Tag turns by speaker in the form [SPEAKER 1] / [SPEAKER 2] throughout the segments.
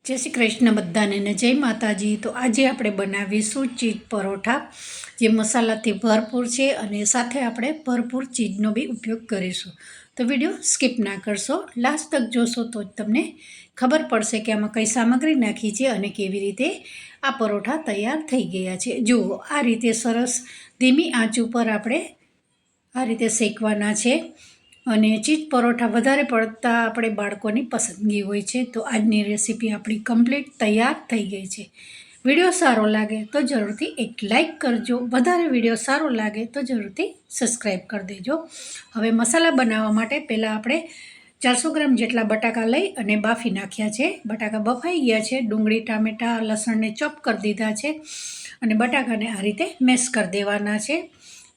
[SPEAKER 1] जय श्री कृष्ण बधाने ने जय माताजी। तो आज આપણે બનાવીશું ચીઝ પરોઠા જે મસાલાથી ભરપૂર છે અને સાથે આપણે ભરપૂર ચીઝનો બી ઉપયોગ કરીશું। તો વિડિયો સ્કીપ ના કરશો, લાસ્ટ તક જોશો તો તમને ખબર પડશે કે આમાં કઈ સામગ્રી નાખી છે અને કેવી રીતે આ પરોઠા તૈયાર થઈ ગયા છે। જો આ રીતે સરસ ધીમી આંચ ઉપર આપણે આ રીતે શેકવાના છે અને ચીઝ પરોઠા વધારે પડતા આપણે બાળકોની પસંદગી હોય છે। તો આજની રેસીપી આપણી કમ્પ્લીટ તૈયાર થઈ ગઈ છે। વિડીયો સારો લાગે તો જરૂરથી એક લાઇક કરજો, વધારે વિડીયો સારો લાગે તો જરૂરથી સબસ્ક્રાઈબ કરી દેજો। હવે મસાલા બનાવવા માટે પહેલાં આપણે 400 ગ્રામ જેટલા બટાકા લઈ અને બાફી નાખ્યા છે। બટાકા બફાઈ ગયા છે। ડુંગળી, ટામેટાં, લસણને ચોપ કરી દીધા છે અને બટાકાને આ રીતે મેશ કરી દેવાના છે।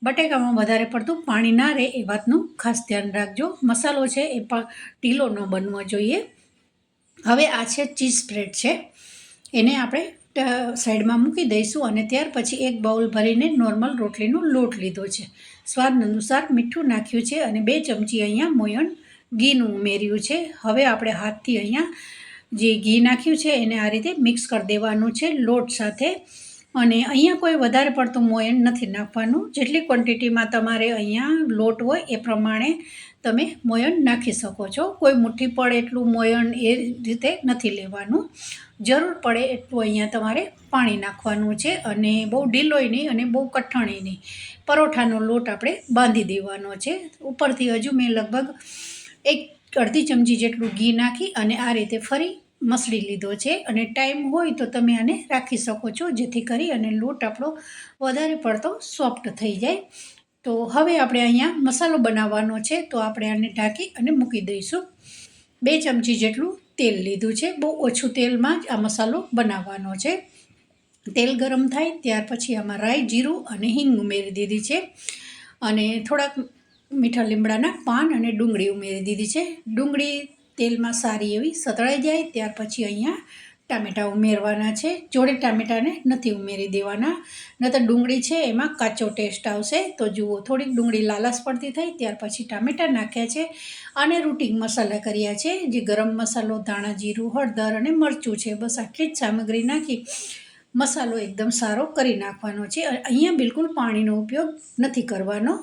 [SPEAKER 1] બટેકામાં વધારે પડતું પાણી ના રહે એ વાતનું ખાસ ધ્યાન રાખજો। મસાલો છે એ પણ ઢીલો ન બનવો જોઈએ। હવે આ છે ચીઝ સ્પ્રેડ છે, એને આપણે સાઈડમાં મૂકી દઈશું અને ત્યાર પછી એક બાઉલ ભરીને નોર્મલ રોટલીનો લોટ લીધો છે। સ્વાદ અનુસાર મીઠું નાખ્યું છે અને 2 ચમચી અહીંયા મોયણ ઘીનું ઉમેર્યું છે। હવે આપણે હાથથી અહીંયા જે ઘી નાખ્યું છે એને આ રીતે મિક્સ કરી દેવાનું છે લોટ સાથે। અને અહીંયા કોઈ વધારે પડતું મોયણ નથી નાખવાનું, જેટલી ક્વોન્ટિટીમાં તમારે અહીંયા લોટ હોય એ પ્રમાણે તમે મોયણ નાખી શકો છો। કોઈ મુઠ્ઠી પડે એટલું મોયણ એ રીતે નથી લેવાનું, જરૂર પડે એટલું અહીંયા તમારે પાણી નાખવાનું છે અને બહુ ઢીલોય નહીં અને બહુ કઠણ નહીં, પરોઠાનો લોટ આપણે બાંધી દેવાનો છે। ઉપરથી હજુ મેં લગભગ અડધી ચમચી જેટલું ઘી નાખી અને આ રીતે ફરી મસળી લીધો છે અને ટાઈમ હોય તો તમે આને રાખી શકો છો જેથી કરી અને લોટ આપણો વધારે પડતો સોફ્ટ થઈ જાય। તો હવે આપણે અહીંયા મસાલો બનાવવાનો છે, તો આપણે આને ઢાંકી અને મૂકી દઈશું। 2 ચમચી જેટલું તેલ લીધું છે, બહુ ઓછું તેલમાં જ આ મસાલો બનાવવાનો છે। તેલ ગરમ થાય ત્યાર પછી આમાં રાઈ, જીરું અને હિંગ ઉમેરી દીધી છે અને થોડાક મીઠા લીમડાના પાન અને ડુંગળી ઉમેરી દીધી છે। ડુંગળી તેલમાં સારી એવી સતળાઈ જાય ત્યાર પછી અહીંયા ટામેટાં ઉમેરવાના છે। જોડે ટામેટાને નથી ઉમેરી દેવાના, ન તો ડુંગળી છે એમાં કાચો ટેસ્ટ આવશે। તો જુઓ, થોડીક ડુંગળી લાલાશ પડતી થઈ ત્યાર પછી ટામેટાં નાખ્યા છે અને રૂટિંગ મસાલા કર્યા છે, જે ગરમ મસાલો, ધાણા જીરું, હળદર અને મરચું છે। બસ આટલી જ સામગ્રી નાખી મસાલો એકદમ સારો કરી નાખવાનો છે। અહીંયા બિલકુલ પાણીનો ઉપયોગ નથી કરવાનો।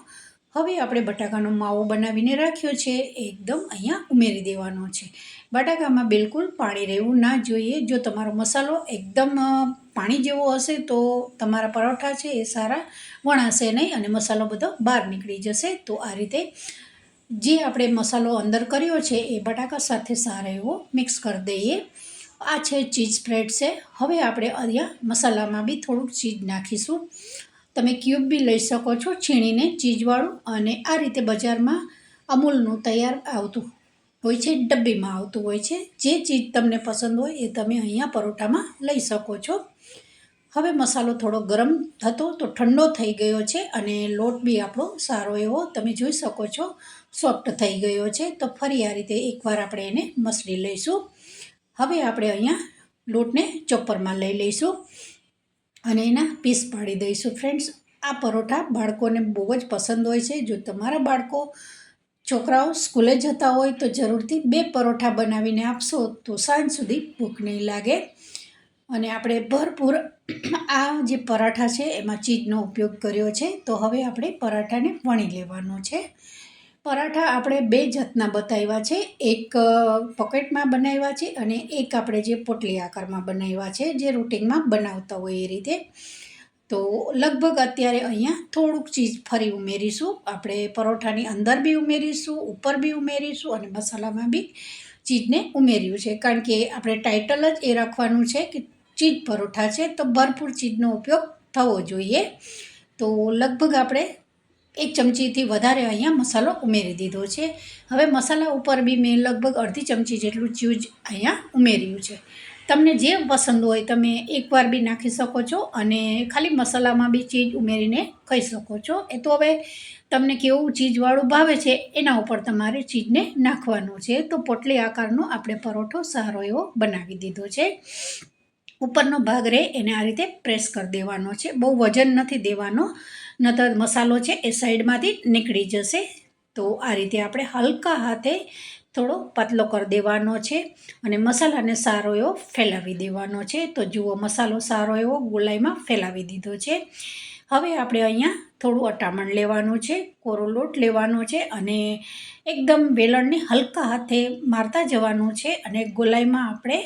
[SPEAKER 1] હવે આપણે બટાકાનો માવો બનાવીને રાખ્યો છે એકદમ અહીંયા ઉમેરી દેવાનો છે। બટાકામાં બિલકુલ પાણી રહેવું ના જોઈએ। જો તમારો મસાલો એકદમ પાણી જેવો હશે તો તમારા પરોઠા છે એ સારા વણાશે નહીં અને મસાલો બધો બહાર નીકળી જશે। તો આ રીતે જે આપણે મસાલો અંદર કર્યો છે એ બટાકા સાથે સારો એવો મિક્સ કરી દઈએ। આ છે ચીઝ સ્પ્રેડ છે। હવે આપણે અહીંયા મસાલામાં બી થોડુંક ચીઝ નાખીશું। તમે ક્યુબ બી લઈ શકો છો છીણીને ચીઝવાળું, અને આ રીતે બજારમાં અમૂલનું તૈયાર આવતું હોય છે, ડબ્બીમાં આવતું હોય છે। જે ચીઝ તમને પસંદ હોય એ તમે અહીંયા પરોઠામાં લઈ શકો છો। હવે મસાલો થોડો ગરમ થતો તો ઠંડો થઈ ગયો છે અને લોટ બી આપણો સારો એવો તમે જોઈ શકો છો સોફ્ટ થઈ ગયો છે। તો ફરી આ રીતે એકવાર આપણે એને મસળી લઈશું। હવે આપણે અહીંયા લોટને ચોપરમાં લઈ લઈશું અને એના પીસ પાડી દઈશું। ફ્રેન્ડ્સ, આ પરોઠા બાળકોને બહુ જ પસંદ હોય છે। જો તમારા બાળકો છોકરાઓ સ્કૂલે જતા હોય તો જરૂરથી 2 પરોઠા બનાવીને આપશો તો સાંજ સુધી ભૂખ નહીં લાગે। અને આપણે ભરપૂર આ જે પરાઠા છે એમાં ચીઝનો ઉપયોગ કર્યો છે। તો હવે આપણે પરાઠાને વણી લેવાનો છે। પરાઠા આપણે 2 જાતના બતાવ્યા છે, એક પોકેટમાં બનાવ્યા છે અને એક આપણે જે પોટલી આકારમાં બનાવ્યા છે, જે રૂટિનમાં બનાવતા હોય એ રીતે। તો લગભગ અત્યારે અહીંયા થોડુંક ચીઝ ફરી ઉમેરીશું, આપણે પરોઠાની અંદર બી ઉમેરીશું, ઉપર બી ઉમેરીશું અને મસાલામાં બી ચીઝને ઉમેર્યું છે, કારણ કે આપણે ટાઇટલ જ એ રાખવાનું છે કે ચીઝ પરોઠા છે તો ભરપૂર ચીઝનો ઉપયોગ થવો જોઈએ। તો લગભગ આપણે 1 ચમચીથી વધારે અહીંયા મસાલો ઉમેરી દીધો છે। હવે મસાલા ઉપર બી મેં લગભગ અડધી ચમચી જેટલું ચીઝ અહીંયા ઉમેર્યું છે। તમને જે પસંદ હોય તમે એકવાર બી નાખી શકો છો અને ખાલી મસાલામાં બી ચીઝ ઉમેરીને ખાઈ શકો છો। એ તો હવે તમને કેવું ચીઝવાળું ભાવે છે એના ઉપર તમારે ચીઝને નાખવાનું છે। તો પોટલી આકારનો આપણે પરોઠો સારો એવો બનાવી દીધો છે। ઉપરનો ભાગ રહે એને આ રીતે પ્રેસ કરી દેવાનો છે, બહુ વજન નથી દેવાનો, નતર મસાલો છે એ સાઈડમાંથી નીકળી જશે। તો આ રીતે આપણે હલકા હાથે થોડો પાતળો કરી દેવાનો છે અને મસાલાને સારો એવો ફેલાવી દેવાનો છે. તો જુઓ મસાલો સારો એવો ગોલાઈમાં ફેલાવી દીધો છે. હવે આપણે અહીંયા થોડું અટામણ લેવાનું છે, કોરો લોટ લેવાનો છે અને એકદમ વેલણને હલકા હાથે મારતા જવાનું છે અને ગોલાઈમાં આપણે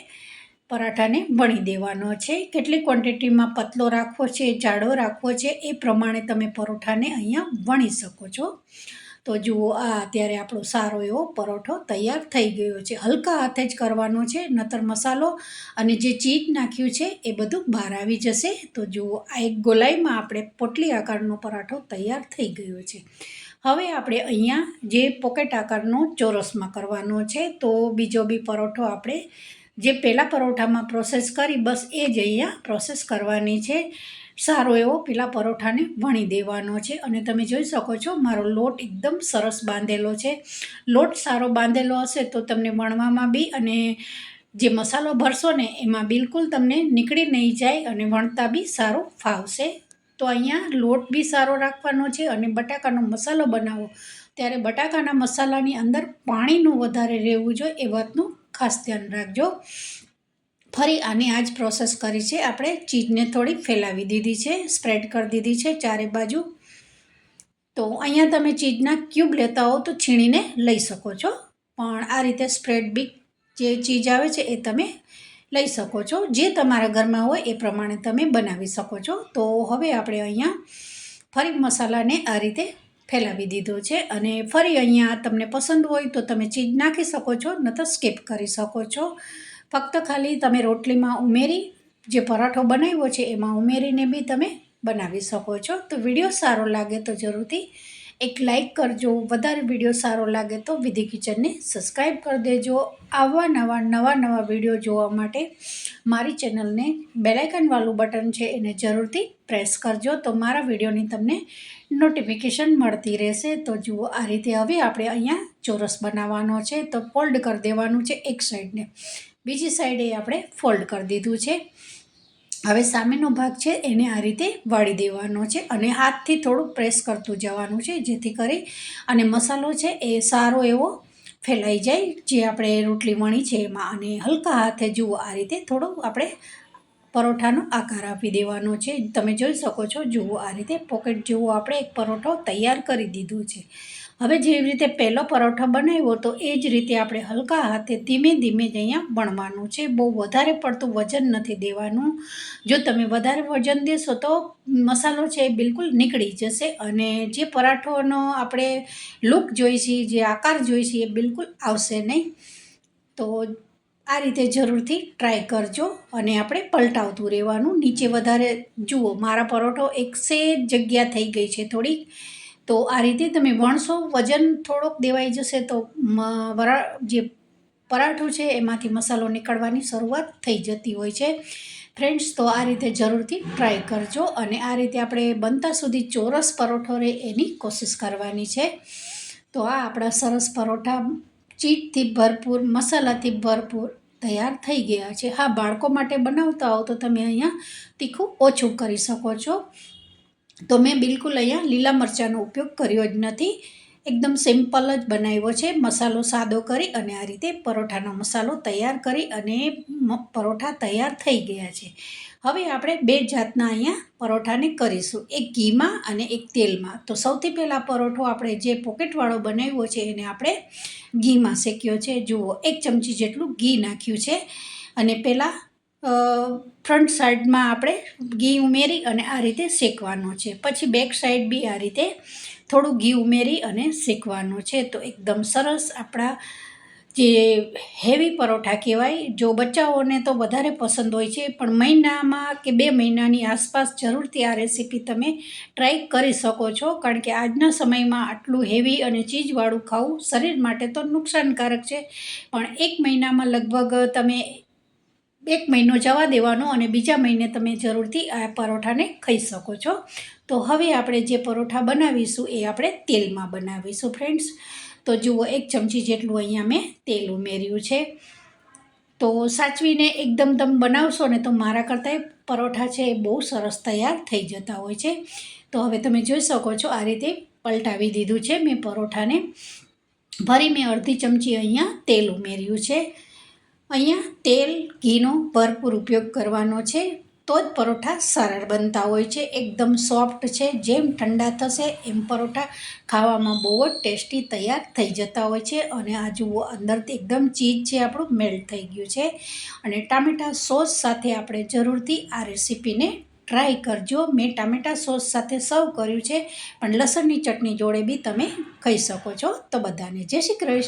[SPEAKER 1] પરાઠાને વણી દેવાનો છે. કેટલી ક્વોન્ટિટીમાં પતલો રાખવો છે, જાડો રાખવો છે એ પ્રમાણે તમે પરોઠાને અહીંયા વણી શકો છો. તો જુઓ આ અત્યારે આપણો સારો એવો પરોઠો તૈયાર થઈ ગયો છે. હલકા હાથે જ કરવાનો છે, નતર મસાલો અને જે ચીઝ નાખ્યું છે એ બધું બહાર આવી જશે. તો જુઓ આ એક ગોલાઈમાં આપણે પોટલી આકારનો પરાઠો તૈયાર થઈ ગયો છે. હવે આપણે અહીંયા જે પોકેટ આકારનો ચોરસમાં કરવાનો છે. તો બીજો બી પરોઠો આપણે જે પહેલાં પરોઠામાં પ્રોસેસ કરી બસ એ જ અહીંયા પ્રોસેસ કરવાની છે. સારો એવો પેલા પરોઠાને વણી દેવાનો છે અને તમે જોઈ શકો છો મારો લોટ એકદમ સરસ બાંધેલો છે. લોટ સારો બાંધેલો હશે તો તમને વણવામાં બી અને જે મસાલો ભરશો ને એમાં બિલકુલ તમને નીકળી નહીં જાય અને વણતા બી સારું ફાવશે. તો અહીંયા લોટ બી સારો રાખવાનો છે અને બટાકાનો મસાલો બનાવો ત્યારે બટાકાના મસાલાની અંદર પાણીનું વધારે રહેવું જોઈએ એ વાતનું ખાસ ધ્યાન રાખજો. ફરી આની આ જ પ્રોસેસ કરી છે આપણે. ચીઝને થોડી ફેલાવી દીધી છે, સ્પ્રેડ કરી દીધી છે ચારે બાજુ. તો અહીંયા તમે ચીઝના ક્યુબ લેતા હો તો છીણીને લઈ શકો છો, પણ આ રીતે સ્પ્રેડ બી જે ચીઝ આવે છે એ તમે લઈ શકો છો. જે તમારા ઘરમાં હોય એ પ્રમાણે તમે બનાવી શકો છો. તો હવે આપણે અહીંયા ફરી મસાલાને આ રીતે ફેલાવી દીધો છે અને ફરી અહીંયા તમને પસંદ હોય તો તમે ચીઝ નાખી શકો છો, નહીંતર સ્કીપ કરી શકો છો. ફક્ત ખાલી તમે રોટલીમાં ઉમેરી જે પરાઠો બનાવ્યો છે એમાં ઉમેરીને બી તમે બનાવી શકો છો. તો વિડીયો સારો લાગે તો જરૂરથી એક લાઈક કરજો. વધારે વિડીયો સારો લાગે તો વિધિ કિચનને સબસ્ક્રાઈબ કરી દેજો. આવા નવા વિડીયો જોવા માટે મારી ચેનલને બેલાઇકનવાળું બટન છે એને જરૂરથી પ્રેસ કરજો તો મારા વિડીયોની તમને નોટિફિકેશન મળતી રહેશે. તો જુઓ આ રીતે હવે આપણે અહીંયા ચોરસ બનાવવાનો છે. તો ફોલ્ડ કરી દેવાનું છે એક સાઈડને, બીજી સાઈડે આપણે ફોલ્ડ કરી દીધું છે. હવે સામેનો ભાગ છે એને આ રીતે વાળી દેવાનો છે અને હાથથી થોડું પ્રેસ કરતું જવાનું છે જેથી કરી અને મસાલો છે એ સારો એવો ફેલાઈ જાય જે આપણે રોટલી વણી છે એમાં. અને હલકા હાથે જુઓ આ રીતે થોડું આપણે પરોઠાનો આકાર આપી દેવાનો છે. તમે જોઈ શકો છો જુઓ આ રીતે પોકેટ જેવો આપણે એક પરોઠો તૈયાર કરી દીધું છે. હવે જેવી રીતે પહેલો પરોઠો બનાવ્યો તો એ જ રીતે આપણે હલકા હાથે ધીમે ધીમે જ અહીંયા વણવાનું છે. બહુ વધારે પડતું વજન નથી દેવાનું. જો તમે વધારે વજન દેશો તો મસાલો છે એ બિલકુલ નીકળી જશે અને જે પરાઠોનો આપણે લુક જોઈએ છીએ, જે આકાર જોઈએ છીએ એ બિલકુલ આવશે નહીં. તો આ રીતે જરૂરથી ટ્રાય કરજો અને આપણે પલટાવતું રહેવાનું. નીચે વધારે જુઓ મારા પરોઠો એક સેજ જગ્યા થઈ ગઈ છે થોડીક. તો આ રીતે તમે વણશો વજન થોડોક દેવાઈ જશે તો જે પરાઠું છે એમાંથી મસાલો નીકળવાની શરૂઆત થઈ જતી હોય છે ફ્રેન્ડ્સ. તો આ રીતે જરૂરથી ટ્રાય કરજો અને આ રીતે આપણે બનતા સુધી ચોરસ પરોઠો રહે એની કોશિશ કરવાની છે. તો આ આપણા સરસ પરોઠા ચીઝથી ભરપૂર, મસાલાથી ભરપૂર તૈયાર થઈ ગયા છે. હા, બાળકો માટે બનાવતા હો તો તમે અહીંયા તીખું ઓછું કરી શકો છો. તો મેં બિલકુલ અહીંયા લીલા મરચાંનો ઉપયોગ કર્યો જ નથી, એકદમ સિમ્પલ જ બનાવ્યો છે. મસાલો સાદો કરી અને આ રીતે પરોઠાનો મસાલો તૈયાર કરી અને પરોઠા તૈયાર થઈ ગયા છે. હવે આપણે બે જાતના અહીંયા પરોઠાને કરીશું, એક ઘીમાં અને એક તેલમાં. તો સૌથી પહેલાં પરોઠો આપણે જે પોકેટવાળો બનાવ્યો છે એને આપણે ઘીમાં શેક્યો છે. જુઓ 1 ચમચી જેટલું ઘી નાખ્યું છે અને પહેલાં ફ્રન્ટ સાઈડમાં આપણે ઘી ઉમેરી અને આ રીતે શેકવાનો છે. પછી બેક સાઈડ બી આ રીતે થોડું ઘી ઉમેરી અને શેકવાનો છે. તો એકદમ સરસ આપણા જે હેવી પરોઠા કહેવાય. જો બચ્ચાઓને તો વધારે પસંદ હોય છે, પણ મહિનામાં કે 2 મહિનાની આસપાસ જરૂરથી આ રેસીપી તમે ટ્રાય કરી શકો છો, કારણ કે આજના સમયમાં આટલું હેવી અને ચીઝવાળું ખાવું શરીર માટે તો નુકસાનકારક છે. પણ 1 મહિનામાં લગભગ તમે 1 મહિનો જવા દેવાનો અને બીજા મહિને તમે જરૂરથી આ પરોઠાને ખાઈ શકો છો. તો હવે આપણે જે પરોઠા બનાવીશું એ આપણે તેલમાં બનાવીશું ફ્રેન્ડ્સ. તો જુઓ 1 ચમચી જેટલું અહીંયા મેં તેલ ઉમેર્યું છે. તો સાચવીને એકદમ તમે બનાવશો ને તો મારા કરતાં પરોઠા છે એ બહુ સરસ તૈયાર થઈ જતા હોય છે. તો હવે તમે જોઈ શકો છો આ રીતે પલટાવી દીધું છે મેં પરોઠાને ફરી મેં અડધી ચમચી અહીંયા તેલ ઉમેર્યું છે. અહીંયા તેલ ઘીનો ભરપૂર ઉપયોગ કરવાનો છે, તો જ પરોઠા સરળ બનતા હોય છે. એકદમ સોફ્ટ છે. જેમ ઠંડા થશે એમ પરોઠા ખાવામાં બહુ જ ટેસ્ટી તૈયાર થઈ જતા હોય છે. અને આ જુઓ અંદરથી એકદમ ચીઝ છે આપણું મેલ્ટ થઈ ગયું છે. અને ટામેટા સોસ સાથે આપણે જરૂરથી આ રેસીપીને ટ્રાય કરજો. મેં ટામેટા સોસ સાથે સર્વ કર્યું છે, પણ લસણની ચટણી જોડે બી તમે ખાઈ શકો છો. તો બધાને જય શ્રી કૃષ્ણ.